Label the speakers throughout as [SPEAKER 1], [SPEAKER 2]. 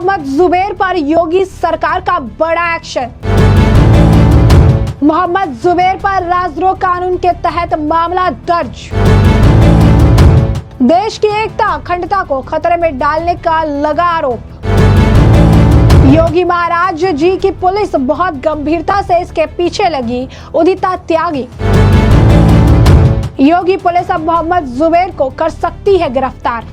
[SPEAKER 1] मोहम्मद जुबैर पर योगी सरकार का बड़ा एक्शन। मोहम्मद जुबैर पर राजद्रोह कानून के तहत मामला दर्ज। देश की एकता अखंडता को खतरे में डालने का लगा आरोप। योगी महाराज जी की पुलिस बहुत गंभीरता से इसके पीछे लगी, उदिता त्यागी। योगी पुलिस अब मोहम्मद जुबैर को कर सकती है गिरफ्तार।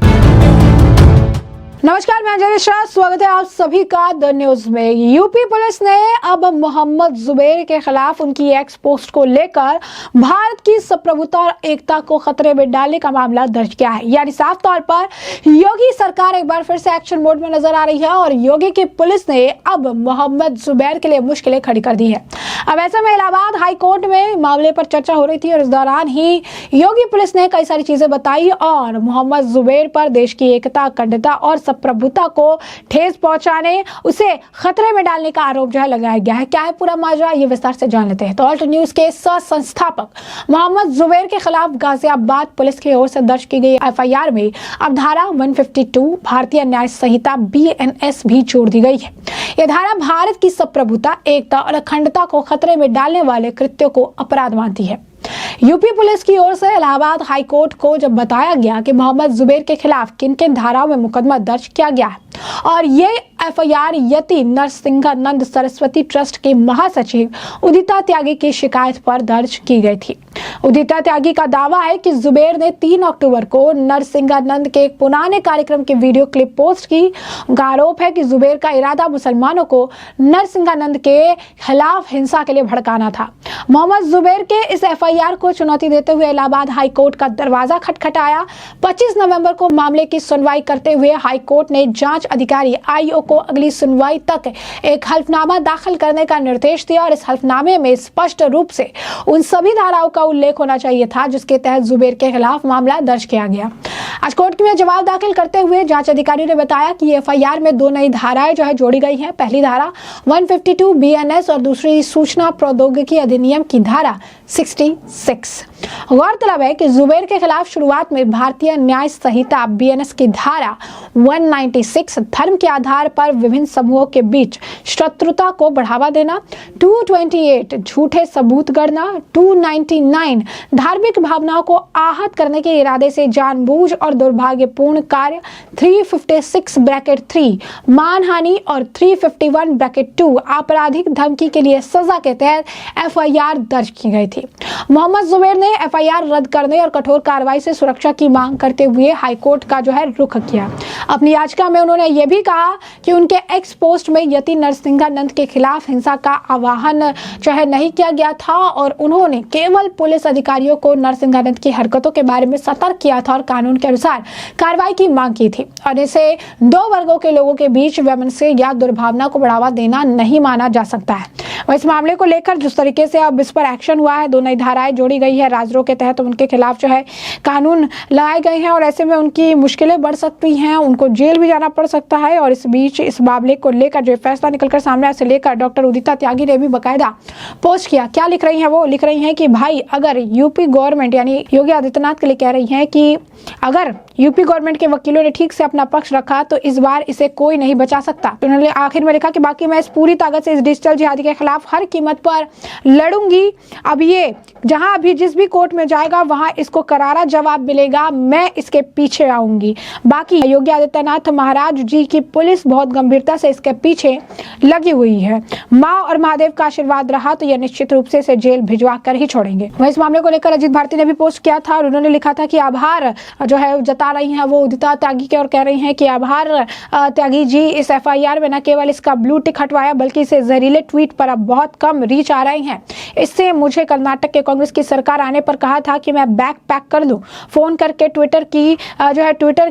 [SPEAKER 1] नमस्कार, मैं अंजलि मिश्रा, स्वागत है आप सभी का द न्यूज में। यूपी पुलिस ने अब मोहम्मद जुबैर के खिलाफ उनकी एक्स पोस्ट को लेकर भारत की संप्रभुता और एकता को खतरे में डालने का मामला दर्ज किया है। यानी साफ तौर पर योगी सरकार एक बार फिर से एक्शन मोड में नजर आ रही है और योगी की पुलिस ने अब मोहम्मद जुबैर के लिए मुश्किलें खड़ी कर दी है। अब ऐसे में इलाहाबाद हाई कोर्ट में मामले पर चर्चा हो रही थी और इस दौरान ही योगी पुलिस ने कई सारी चीजें बताई और मोहम्मद जुबैर पर देश की एकता अखंडता और प्रभुता को ठेस पहुंचाने, उसे खतरे में डालने का आरोप जो है लगाया गया है। क्या है पूरा माजरा, ये विस्तार से जान लेते हैं। तो ऑल्ट न्यूज के सह संस्थापक मोहम्मद जुबैर के खिलाफ गाजियाबाद पुलिस की ओर से दर्ज की गई एफआईआर में अब धारा 152 भारतीय न्याय संहिता BNS भी जोड़ दी गई है। यह धारा भारत की संप्रभुता, एकता और अखंडता को खतरे में डालने वाले कृत्यों को अपराध मानती है। यूपी पुलिस की ओर से इलाहाबाद हाई कोर्ट को जब बताया गया कि मोहम्मद जुबैर के खिलाफ किन किन धाराओं में मुकदमा दर्ज किया गया है और ये एफआईआर यति नरसिंहानंद सरस्वती ट्रस्ट के महासचिव उदिता त्यागी की शिकायत पर दर्ज की गई थी। उदिता त्यागी का दावा है कि जुबैर ने 3 अक्टूबर को नरसिंहानंद के एक पुराने कार्यक्रम की वीडियो क्लिप पोस्ट की। उनका आरोप है कि जुबैर का इरादा मुसलमानों को नरसिंहानंद के खिलाफ हिंसा के लिए भड़काना था। मोहम्मद जुबैर के इस एफआईआर को चुनौती देते हुए इलाहाबाद हाई कोर्ट का दरवाजा खटखटाया। 25 नवंबर को मामले की सुनवाई करते हुए हाई कोर्ट ने जांच अधिकारी IO को अगली सुनवाई तक एक हल्फनामा दाखिल करने का निर्देश दिया और इस हल्फनामे में स्पष्ट रूप से उन सभी धाराओं का उल्लेख होना चाहिए था जिसके तहत जुबैर के खिलाफ मामला दर्ज किया गया। आज कोर्ट में जवाब दाखिल करते हुए जांच अधिकारी ने बताया कि एफआईआर में 2 नई धाराएं जो है जोड़ी गई हैं। पहली धारा 152 BNS और दूसरी सूचना प्रौद्योगिकी अधिनियम की धारा 66। गौरतलब है कि जुबैर के खिलाफ शुरुआत में भारतीय न्याय संहिता BNS की धारा 196 धर्म के आधार पर विभिन्न समूहों के बीच शत्रुता को बढ़ावा देना, 228 झूठे सबूत गढ़ना, 299 धार्मिक भावनाओं को आहत करने के इरादे से जानबूझ और दुर्भाग्यपूर्ण कार्य, 356(3) मानहानि और 351(2) आपराधिक धमकी के लिए सजा के तहत एफआईआर दर्ज की गई थी। मोहम्मद जुबैर ने एफआईआर रद्द करने और कठोर कार्रवाई से सुरक्षा की मांग करते हुए हाईकोर्ट का जो है रुख किया। अपनी याचिका में उन्होंने यह भी कहा कि उनके एक्स पोस्ट में यति नरसिंहानंद के खिलाफ हिंसा का आह्वान जो है नहीं किया गया था और उन्होंने केवल पुलिस अधिकारियों को नरसिंहानंद की हरकतों के बारे में सतर्क किया था और कानून के अनुसार कार्रवाई की मांग की थी और इसे 2 वर्गों के लोगों के बीच वैमनस्य या दुर्भावना को बढ़ावा देना नहीं माना जा सकता है। और इस मामले को लेकर जिस तरीके से अब इस पर एक्शन हुआ है, 2 नई धाराएं जोड़ी गई है राजद्रोह के तहत, उनके खिलाफ जो है कानून लगाए गए हैं और ऐसे में उनकी मुश्किलें बढ़ सकती हैं, उनको जेल भी जाना पड़ सकता है। और इस बीच इस मामले को लेकर जो फैसला निकलकर सामने आया, से लेकर डॉक्टर उदिता त्यागी ने भी बाकायदा पोस्ट किया। क्या लिख रही हैं वो? लिख रही हैं कि भाई, अगर यूपी गवर्नमेंट यानी योगी आदित्यनाथ के लिए कह रही हैं कि अगर यूपी गवर्नमेंट के वकीलों ने ठीक से अपना पक्ष रखा तो इस बार इसे कोई नहीं बचा सकता। तो उन्होंने आखिर में लिखा कि बाकी मैं इस पूरी ताकत से इस डिजिटल जिहादी के खिलाफ हर कीमत पर लड़ूंगी। अब ये जहां भी जिस भी कोर्ट में जाएगा वहां इसको करारा जवाब मिलेगा, मैं इसके पीछे आऊंगी। बाकी योगी आदित्यनाथ महाराज जी की पुलिस बहुत गंभीरता से इसके पीछे लगी हुई है। माँ और महादेव का आशीर्वाद रहा तो यह निश्चित रूप से इसे जेल भिजवा कर ही छोड़ेंगे। वह इस मामले को लेकर अजीत भारती ने भी पोस्ट किया था और उन्होंने लिखा था कि आभार जो है जता रही हैं वो उदिता त्यागी के और कह रही हैं कि आभार त्यागी जी, इस एफआईआर में न केवल इसका ब्लू टिक हटवाया बल्कि इसे जहरीले ट्वीट पर अब बहुत कम रीच आ रहे हैं। इससे मुझे कर्नाटक के कांग्रेस की सरकार आने पर कहा था कि मैं बैग पैक कर दूं। फोन करके ट्विटर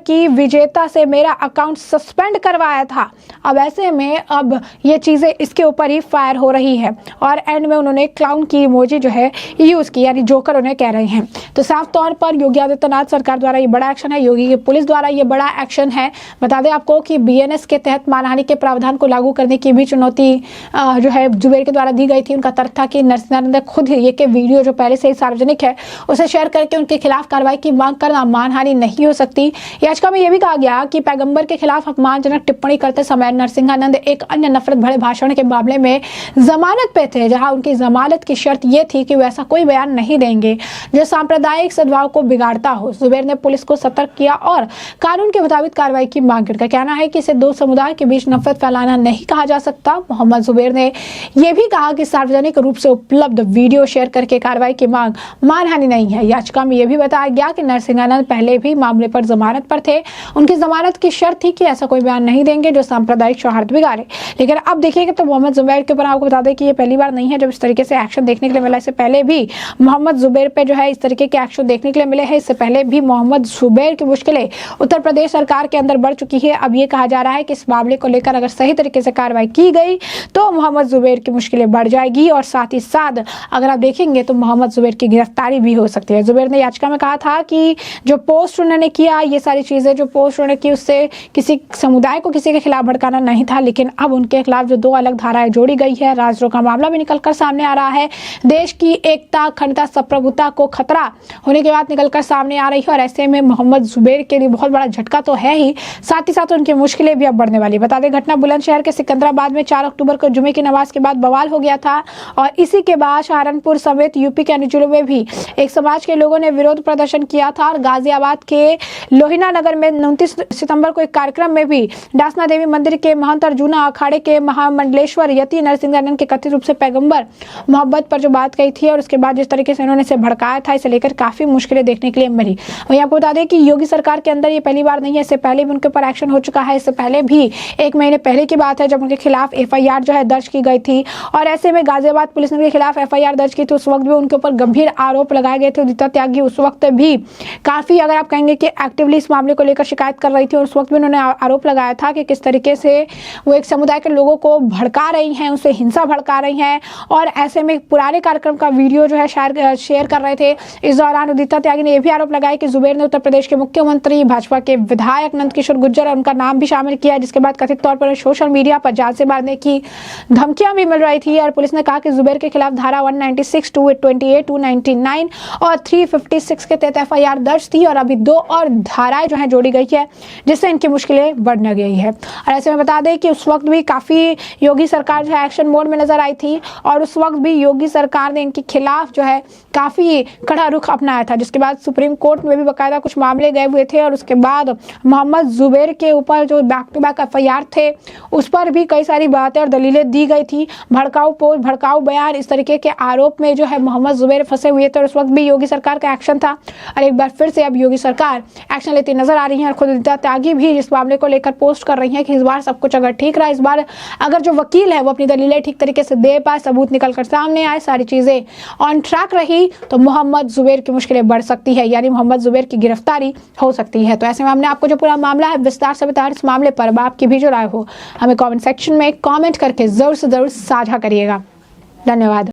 [SPEAKER 1] की विजेता से मेरा अकाउंट सस्पेंड करवाया था। अब ऐसे में अब ये चीजें इसके ऊपर ही फायर हो रही है और एंड में उन्होंने क्लाउन की इमोजी जो है यूज की, यानी जोकर उन्हें कह रहे हैं। तो साफ तौर पर योगी आदित्यनाथ सरकार द्वारा ये बड़ा एक्शन है, योगी की पुलिस द्वारा ये बड़ा एक्शन है। बता दें आपको कि BNS के तहत मानहानि के प्रावधान को लागू करने की भी चुनौती जो है जुबैर जुबैर के द्वारा दी गई थी। उनका तर्क था कि नरसिंहानंद ने खुद ये के वीडियो जो पहले से ही सार्वजनिक है उसे शेयर करके उनके खिलाफ कार्रवाई की मांग करना मानहानि नहीं हो सकती। याचिका में यह भी कहा गया कि पैगंबर के खिलाफ अपमानजनक टिप्पणी करते समय नरसिंहानंद एक अन्य नफरत भरे भाषण के मामले में जमानत पे थे, जहां उनकी जमानत की शर्त यह थी कि वे ऐसा कोई बयान नहीं देंगे जो सांप्रदायिक सद्भाव को बिगाड़ता हो। जुबैर ने पुलिस को सतर्क किया और कानून के मुताबिक कार्रवाई की मांग की। उनका कहना है कि इसे दो समुदाय के बीच नफरत फैलाना नहीं कहा जा सकता। मोहम्मद जुबैर ने यह भी कहा कि सार्वजनिक रूप से उपलब्ध वीडियो शेयर करके कार्रवाई की मांग मानहानि नहीं है। याचिका में यह भी बताया गया कि नरसिंहानंद पहले भी मामले पर जमानत पर थे। उनकी जमानत की शर्त थी कि ऐसा कोई बयान नहीं देंगे जो सांप्रदायिक सौहार्द बिगाड़े। लेकिन अब देखिएगा तो मोहम्मद जुबैर के ऊपर आपको बता दें कि ये पहली बार नहीं है जब इस तरीके से एक्शन देखने के लिए मिला। इससे पहले भी मोहम्मद जुबैर पे जो है इस तरीके के एक्शन देखने के लिए मिले हैं। इससे पहले भी मोहम्मद जुबैर की मुश्किलें उत्तर प्रदेश सरकार के अंदर बढ़ चुकी है। अब ये कहा जा रहा है कि इस मामले को लेकर अगर सही तरीके से कार्रवाई की गई तो मोहम्मद जुबैर की मुश्किलें बढ़ जाएगी और साथ ही साथ अगर आप देखेंगे तो मोहम्मद जुबैर की गिरफ्तारी भी हो सकती है। जुबैर ने याचिका में कहा था कि जो पोस्ट उन्होंने किया, ये सारी चीजें जो पोस्ट उन्होंने की उससे किसी समुदाय को किसी के खिलाफ भड़काना नहीं था। लेकिन अब उनके खिलाफ जो दो अलग धाराएं जोड़ी गई है, राजद्रोह का मामला भी निकलकर सामने आ रहा है, देश की एकता, अखंडता, संप्रभुता को खतरा होने के बाद निकलकर सामने आ रही है। और ऐसे में मोहम्मद जुबैर के लिए बहुत बड़ा झटका तो है ही, साथ ही साथ उनकी मुश्किलें भी अब बढ़ने वाली। बता दें घटना बुलंदशहर के सिकंदराबाद में 4 अक्टूबर को जुमे की नमाज के बाद बवाल हो गया था और इसी के बाद सहारनपुर समेत यूपी के अन्य जिलों में भी एक समाज के लोगों ने विरोध प्रदर्शन किया था। और गाजियाबाद के लोहिना नगर में 29 सितंबर को एक कार्यक्रम में भी डासना देवी मंदिर के महंत अर्जुना अखाड़े के महामंडलेश्वर यति नरसिंहानंद के कथित रूप से पैगंबर मोहब्बत पर जो बात कही थी और उसके बाद जिस तरीके से उन्होंने इसे भड़काया था, इसे लेकर काफी मुश्किलें देखने के लिए मिली। वहीं आपको बता दें कि योगी सरकार के अंदर ये पहली बार नहीं है, इससे पहले भी उनके ऊपर एक्शन हो चुका है। इससे पहले भी 1 महीने पहले की बात है जब उनके खिलाफ FIR जो है दर्ज की गई थी और ऐसे में गाजियाबाद पुलिस ने उनके खिलाफ FIR दर्ज की थी। उस वक्त भी उनके ऊपर गंभीर आरोप लगाए गए थे। उदिता त्यागी उस वक्त भी काफी, अगर आप कहेंगे कि एक्टिवली इस मामले को लेकर शिकायत कर रही थी और उस वक्त भी उन्होंने आरोप लगाया था कि किस तरीके से वो एक समुदाय के लोगों को भड़का रही हैं, उनसे हिंसा भड़का रही हैं और ऐसे में पुराने कार्यक्रम का वीडियो जो है शेयर कर रहे थे। इस दौरान उदिता त्यागी ने यह भी आरोप लगाया कि जुबैर ने उत्तर प्रदेश के मुख्यमंत्री, भाजपा के विधायक नंदकिशोर गुर्जर और उनका नाम भी शामिल किया, जिसके बाद कथित तौर पर सोशल मीडिया पर जान से मारने की धमकियां भी मिल रही थी। और पुलिस ने कहा कि जुबैर के खिलाफ धारा 196, 228, 299 और 356 के तहत FIR दर्ज थी और अभी 2 और धाराएं जो है जोड़ी गई है जिससे इनकी मुश्किलें बढ़ने गई है। और ऐसे में बता दें कि उस वक्त भी काफी योगी सरकार जो है एक्शन मोड में नजर आई थी और उस वक्त भी योगी सरकार ने इनके खिलाफ जो है काफी कड़ा रुख अपनाया था, जिसके बाद सुप्रीम कोर्ट में भी बकायदा कुछ मामले गए हुए थे और उसके बाद मोहम्मद जुबैर के ऊपर जो बैक टू बैक FIR थे उस पर भी कई सारी बातें और दलीलें दी गई थी। भड़काऊ पोस्ट, भड़काऊ बयान, इस तरीके के आरोप में जो है मोहम्मद जुबैर फंसे हुए थे और उस वक्त भी योगी सरकार का एक्शन था। और एक बार फिर से अब योगी सरकार एक्शन लेती नजर आ रही है और खुद उदिता त्यागी भी इस मामले को लेकर पोस्ट कर रही है कि इस बार सब कुछ अगर ठीक रहा, इस बार अगर जो वकील है वो अपनी दलीलें ठीक तरीके से दे पाए, सबूत निकल कर सामने आए, सारी चीजें ऑन ट्रैक रही तो मोहम्मद जुबैर की मुश्किलें बढ़ सकती है, यानी मोहम्मद जुबैर की गिरफ्तारी हो सकती है। तो ऐसे में हमने आपको जो पूरा मामला है विस्तार से बताया। इस मामले पर अब आपकी भी जो राय हो हमें कमेंट सेक्शन में कमेंट करके जरूर से जरूर साझा करिएगा। धन्यवाद।